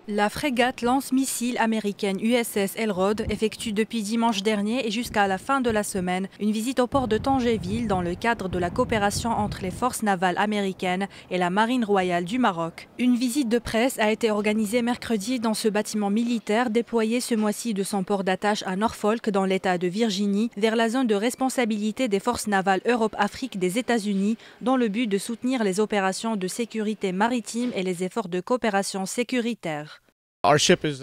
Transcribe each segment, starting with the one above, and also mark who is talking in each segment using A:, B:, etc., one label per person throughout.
A: La frégate lance-missile américaine USS Elrod effectue depuis dimanche dernier et jusqu'à la fin de la semaine une visite au port de Tanger-Ville dans le cadre de la coopération entre les forces navales américaines et la Marine royale du Maroc. Une visite de presse a été organisée mercredi dans ce bâtiment militaire déployé ce mois-ci de son port d'attache à Norfolk dans l'État de Virginie vers la zone de responsabilité des forces navales Europe-Afrique des États-Unis dans le but de soutenir les opérations de sécurité maritime et les efforts de coopération sécuritaire.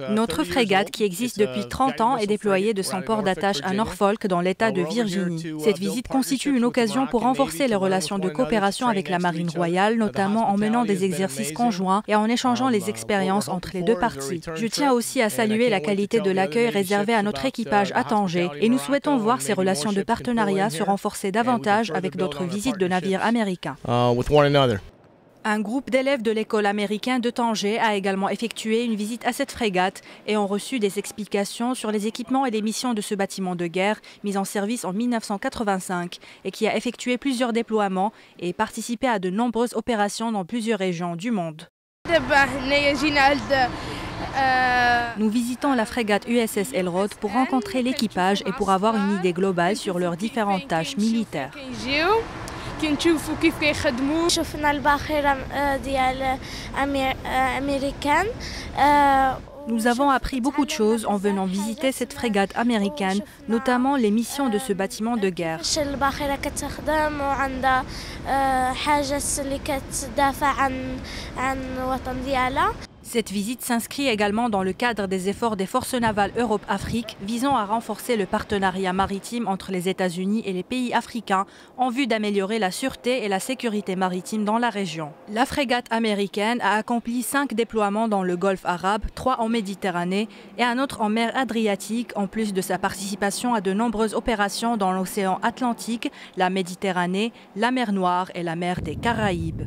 A: Notre frégate, qui existe depuis 30 ans, est déployée de son port d'attache à Norfolk, dans l'État de Virginie. Cette visite constitue une occasion pour renforcer les relations de coopération avec la Marine royale, notamment en menant des exercices conjoints et en échangeant les expériences entre les deux parties. Je tiens aussi à saluer la qualité de l'accueil réservé à notre équipage à Tanger et nous souhaitons voir ces relations de partenariat se renforcer davantage avec d'autres visites de navires américains. Un groupe d'élèves de l'école américaine de Tanger a également effectué une visite à cette frégate et ont reçu des explications sur les équipements et les missions de ce bâtiment de guerre mis en service en 1985 et qui a effectué plusieurs déploiements et participé à de nombreuses opérations dans plusieurs régions du monde. Nous visitons la frégate USS Elrod pour rencontrer l'équipage et pour avoir une idée globale sur leurs différentes tâches militaires.
B: شفنا الباخرة ديال أمريكان.
A: Nous avons appris beaucoup de choses en venant visiter cette frégate américaine, notamment les missions de ce bâtiment de guerre.
B: الباخرة كتخدم وعندها حاجة اللي كتدافع عن الوطن ديالها.
A: Cette visite s'inscrit également dans le cadre des efforts des forces navales Europe-Afrique visant à renforcer le partenariat maritime entre les États-Unis et les pays africains en vue d'améliorer la sûreté et la sécurité maritime dans la région. La frégate américaine a accompli 5 déploiements dans le Golfe arabe, 3 en Méditerranée et un autre en mer Adriatique, en plus de sa participation à de nombreuses opérations dans l'océan Atlantique, la Méditerranée, la mer Noire et la mer des Caraïbes.